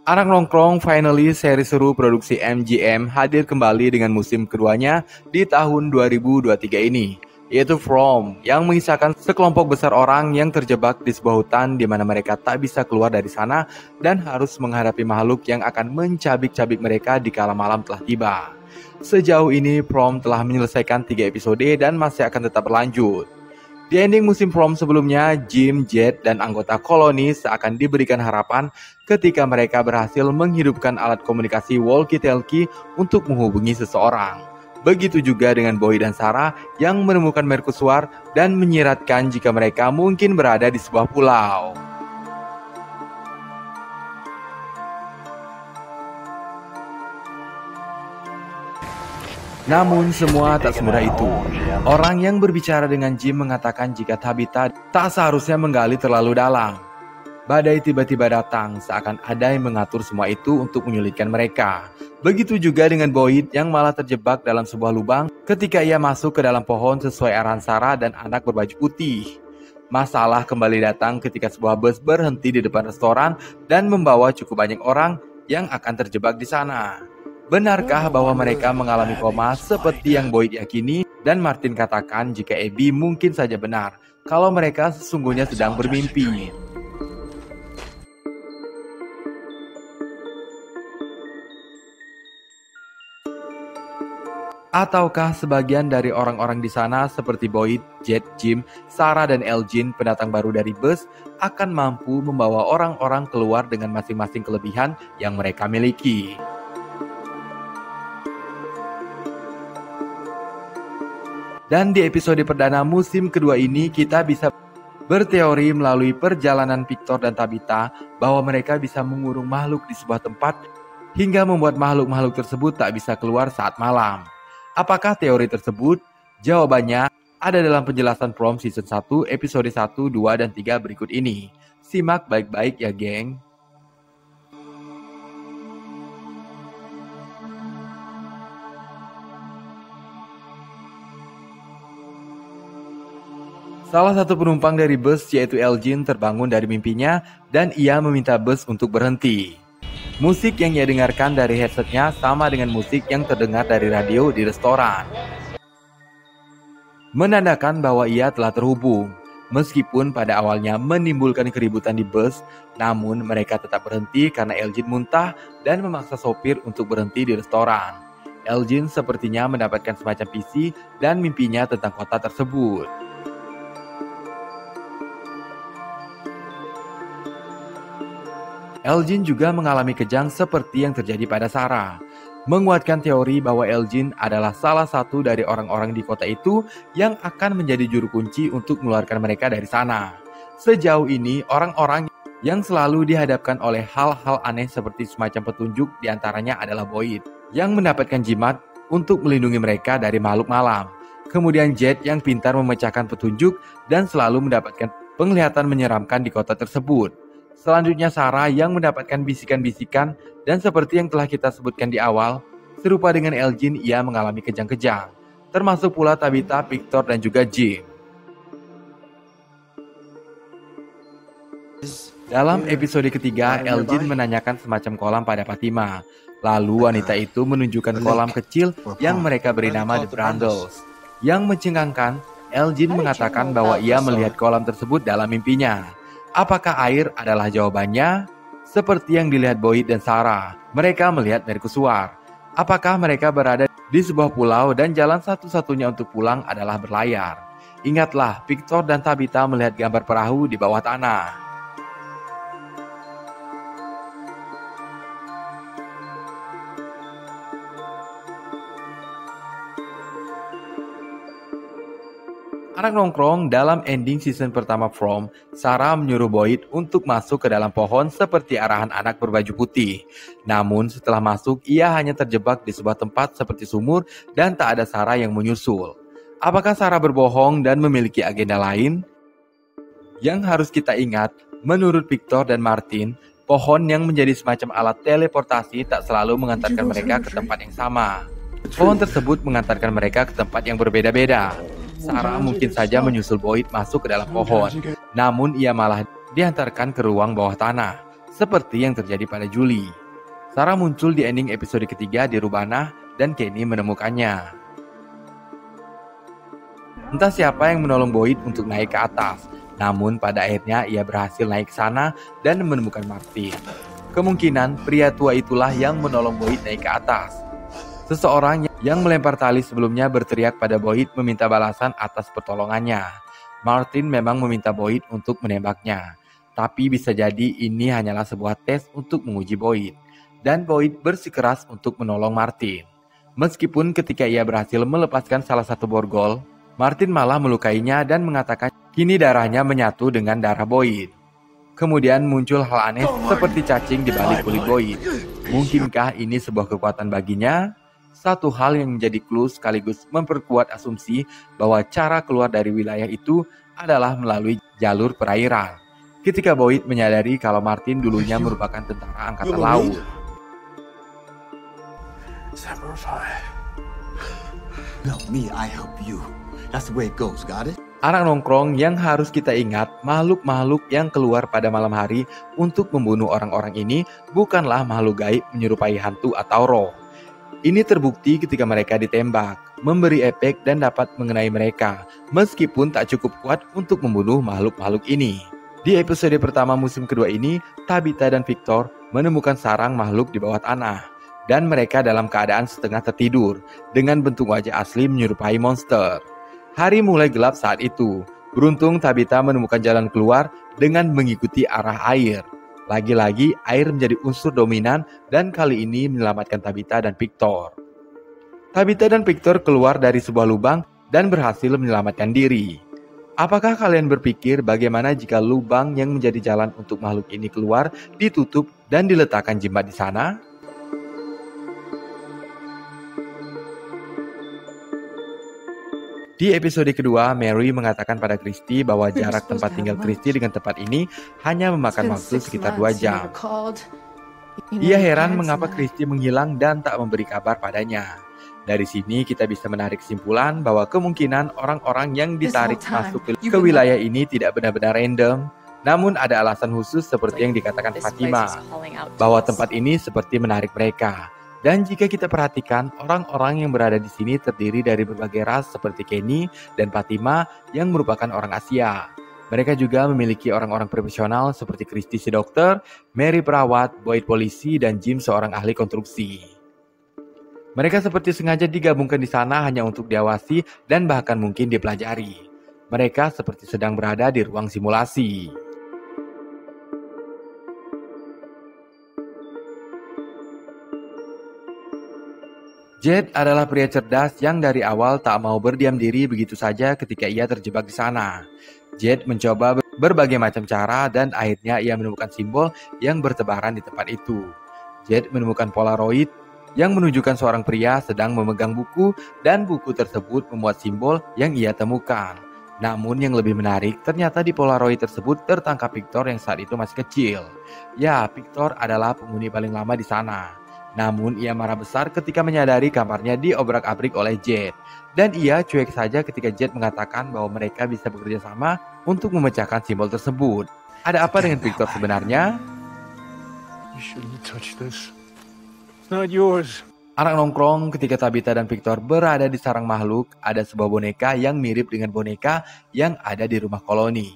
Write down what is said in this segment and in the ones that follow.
Anak Nongkrong finally seri seru produksi MGM hadir kembali dengan musim keduanya di tahun 2023 ini, yaitu From, yang mengisahkan sekelompok besar orang yang terjebak di sebuah hutan di mana mereka tak bisa keluar dari sana dan harus menghadapi makhluk yang akan mencabik-cabik mereka di kala malam telah tiba. Sejauh ini From telah menyelesaikan 3 episode dan masih akan tetap berlanjut. Di ending musim From sebelumnya, Jim, Jet, dan anggota koloni seakan diberikan harapan ketika mereka berhasil menghidupkan alat komunikasi walkie-talkie untuk menghubungi seseorang. Begitu juga dengan Boy dan Sarah yang menemukan mercusuar dan menyiratkan jika mereka mungkin berada di sebuah pulau. Namun semua tak semudah itu. Orang yang berbicara dengan Jim mengatakan jika Tabitha tak seharusnya menggali terlalu dalam. Badai tiba-tiba datang, seakan ada yang mengatur semua itu untuk menyulitkan mereka. Begitu juga dengan Boyd yang malah terjebak dalam sebuah lubang ketika ia masuk ke dalam pohon sesuai arahan Sarah dan anak berbaju putih. Masalah kembali datang ketika sebuah bus berhenti di depan restoran dan membawa cukup banyak orang yang akan terjebak di sana. Benarkah bahwa mereka mengalami koma seperti yang Boyd yakini dan Martin katakan jika Abby mungkin saja benar kalau mereka sesungguhnya sedang bermimpi? Ataukah sebagian dari orang-orang di sana seperti Boyd, Jet, Jim, Sarah, dan Elgin, pendatang baru dari bus, akan mampu membawa orang-orang keluar dengan masing-masing kelebihan yang mereka miliki? Dan di episode perdana musim kedua ini kita bisa berteori melalui perjalanan Victor dan Tabitha bahwa mereka bisa mengurung makhluk di sebuah tempat hingga membuat makhluk-makhluk tersebut tak bisa keluar saat malam. Apakah teori tersebut? Jawabannya ada dalam penjelasan From Season 1 episode 1, 2, dan 3 berikut ini. Simak baik-baik ya geng. Salah satu penumpang dari bus yaitu Elgin terbangun dari mimpinya dan ia meminta bus untuk berhenti. Musik yang ia dengarkan dari headsetnya sama dengan musik yang terdengar dari radio di restoran. Menandakan bahwa ia telah terhubung. Meskipun pada awalnya menimbulkan keributan di bus, namun mereka tetap berhenti karena Elgin muntah dan memaksa sopir untuk berhenti di restoran. Elgin sepertinya mendapatkan semacam visi dan mimpinya tentang kota tersebut. Elgin juga mengalami kejang seperti yang terjadi pada Sarah, menguatkan teori bahwa Elgin adalah salah satu dari orang-orang di kota itu yang akan menjadi juru kunci untuk mengeluarkan mereka dari sana. Sejauh ini, orang-orang yang selalu dihadapkan oleh hal-hal aneh seperti semacam petunjuk diantaranya adalah Boyd, yang mendapatkan jimat untuk melindungi mereka dari makhluk malam. Kemudian Jet yang pintar memecahkan petunjuk dan selalu mendapatkan penglihatan menyeramkan di kota tersebut. Selanjutnya Sarah yang mendapatkan bisikan-bisikan dan seperti yang telah kita sebutkan di awal, serupa dengan Elgin ia mengalami kejang-kejang, termasuk pula Tabitha, Victor, dan juga Jim. Dalam episode ketiga, Elgin menanyakan semacam kolam pada Fatima. Lalu wanita itu menunjukkan kolam kecil yang mereka beri nama The Brundles. Yang mencengangkan, Elgin mengatakan bahwa ia melihat kolam tersebut dalam mimpinya. Apakah air adalah jawabannya? Seperti yang dilihat Boyd dan Sarah, mereka melihat mercusuar. Apakah mereka berada di sebuah pulau dan jalan satu-satunya untuk pulang adalah berlayar? Ingatlah, Victor dan Tabitha melihat gambar perahu di bawah tanah. Anak Nongkrong, dalam ending season pertama From, Sarah menyuruh Boyd untuk masuk ke dalam pohon seperti arahan anak berbaju putih. Namun setelah masuk, ia hanya terjebak di sebuah tempat seperti sumur dan tak ada Sarah yang menyusul. Apakah Sarah berbohong dan memiliki agenda lain? Yang harus kita ingat, menurut Victor dan Martin, pohon yang menjadi semacam alat teleportasi tak selalu mengantarkan mereka ke tempat yang sama. Pohon tersebut mengantarkan mereka ke tempat yang berbeda-beda. Sarah mungkin saja menyusul Boyd masuk ke dalam pohon, namun ia malah diantarkan ke ruang bawah tanah. seperti yang terjadi pada Julie. Sarah muncul di ending episode ketiga di Rubana dan Kenny menemukannya. Entah siapa yang menolong Boyd untuk naik ke atas, namun pada akhirnya ia berhasil naik ke sana dan menemukan Martin. Kemungkinan pria tua itulah yang menolong Boyd naik ke atas. Seseorang yang melempar tali sebelumnya berteriak pada Boyd meminta balasan atas pertolongannya. Martin memang meminta Boyd untuk menembaknya, tapi bisa jadi ini hanyalah sebuah tes untuk menguji Boyd. Dan Boyd bersikeras untuk menolong Martin. Meskipun ketika ia berhasil melepaskan salah satu borgol, Martin malah melukainya dan mengatakan kini darahnya menyatu dengan darah Boyd. Kemudian muncul hal aneh seperti cacing di balik kulit Boyd. Mungkinkah ini sebuah kekuatan baginya? Satu hal yang menjadi clue sekaligus memperkuat asumsi bahwa cara keluar dari wilayah itu adalah melalui jalur perairan. Ketika Boyd menyadari kalau Martin dulunya merupakan tentara angkatan laut. No, me, I help you. That's the way it goes, got it? Anak nongkrong yang harus kita ingat, makhluk-makhluk yang keluar pada malam hari untuk membunuh orang-orang ini bukanlah makhluk gaib menyerupai hantu atau roh. Ini terbukti ketika mereka ditembak, memberi efek dan dapat mengenai mereka, meskipun tak cukup kuat untuk membunuh makhluk-makhluk ini. Di episode pertama musim kedua ini, Tabitha dan Victor menemukan sarang makhluk di bawah tanah, dan mereka dalam keadaan setengah tertidur, dengan bentuk wajah asli menyerupai monster. Hari mulai gelap saat itu. Beruntung Tabitha menemukan jalan keluar dengan mengikuti arah air. Lagi-lagi air menjadi unsur dominan dan kali ini menyelamatkan Tabitha dan Victor. Tabitha dan Victor keluar dari sebuah lubang dan berhasil menyelamatkan diri. Apakah kalian berpikir bagaimana jika lubang yang menjadi jalan untuk makhluk ini keluar ditutup dan diletakkan jimat di sana? Di episode kedua, Mary mengatakan pada Christy bahwa jarak tempat tinggal Christy dengan tempat ini hanya memakan waktu sekitar 2 jam. Ia heran mengapa Christy menghilang dan tak memberi kabar padanya. Dari sini kita bisa menarik kesimpulan bahwa kemungkinan orang-orang yang ditarik masuk ke wilayah ini tidak benar-benar random, namun ada alasan khusus seperti yang dikatakan Fatima, bahwa tempat ini seperti menarik mereka. Dan jika kita perhatikan, orang-orang yang berada di sini terdiri dari berbagai ras seperti Kenny dan Fatima yang merupakan orang Asia. Mereka juga memiliki orang-orang profesional seperti Christy si dokter, Mary perawat, Boyd polisi, dan Jim seorang ahli konstruksi. Mereka seperti sengaja digabungkan di sana hanya untuk diawasi dan bahkan mungkin dipelajari. Mereka seperti sedang berada di ruang simulasi. Jed adalah pria cerdas yang dari awal tak mau berdiam diri begitu saja ketika ia terjebak di sana. Jed mencoba berbagai macam cara dan akhirnya ia menemukan simbol yang bertebaran di tempat itu. Jed menemukan Polaroid yang menunjukkan seorang pria sedang memegang buku dan buku tersebut memuat simbol yang ia temukan. Namun yang lebih menarik, ternyata di Polaroid tersebut tertangkap Victor yang saat itu masih kecil. Ya, Victor adalah penghuni paling lama di sana. Namun ia marah besar ketika menyadari kamarnya diobrak-abrik oleh Jed. Dan ia cuek saja ketika Jed mengatakan bahwa mereka bisa bekerja sama untuk memecahkan simbol tersebut. Ada apa dengan Victor sebenarnya? Anak nongkrong ketika Tabitha dan Victor berada di sarang makhluk, ada sebuah boneka yang mirip dengan boneka yang ada di rumah koloni.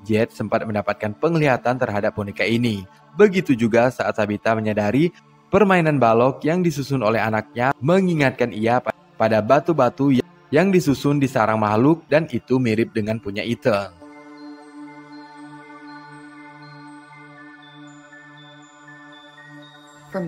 Jed sempat mendapatkan penglihatan terhadap boneka ini. Begitu juga saat Tabitha menyadari permainan balok yang disusun oleh anaknya mengingatkan ia pada batu-batu yang disusun di sarang makhluk dan itu mirip dengan punya Ethan.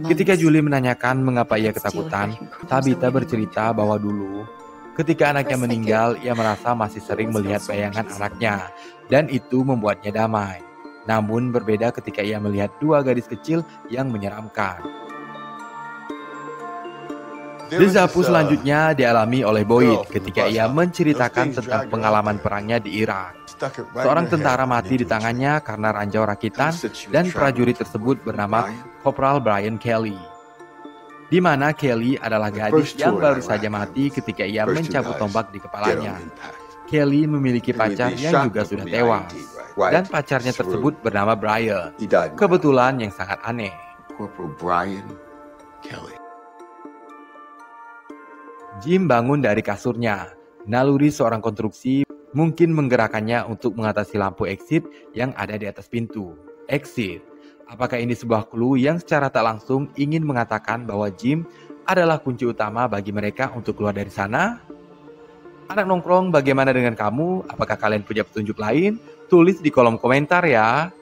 Ketika Julie menanyakan mengapa ia ketakutan, Tabitha bercerita bahwa dulu ketika anaknya meninggal, ia merasa masih sering melihat bayangan anaknya dan itu membuatnya damai. Namun berbeda ketika ia melihat 2 gadis kecil yang menyeramkan. Dejavu selanjutnya dialami oleh Boyd ketika ia menceritakan tentang pengalaman perangnya di Irak. Seorang tentara mati di tangannya karena ranjau rakitan dan prajurit tersebut bernama Corporal Brian Kelly. Di mana Kelly adalah gadis yang baru saja mati ketika ia mencabut tombak di kepalanya. Kelly memiliki pacar yang juga sudah tewas. dan pacarnya tersebut bernama Brian. He died. Kebetulan yang sangat aneh. Corporal Brian Kelly. Jim bangun dari kasurnya. Naluri seorang konstruksi mungkin menggerakkannya untuk mengatasi lampu exit yang ada di atas pintu. Exit. Apakah ini sebuah clue yang secara tak langsung ingin mengatakan bahwa Jim adalah kunci utama bagi mereka untuk keluar dari sana? Anak nongkrong, bagaimana dengan kamu? Apakah kalian punya petunjuk lain? Tulis di kolom komentar ya.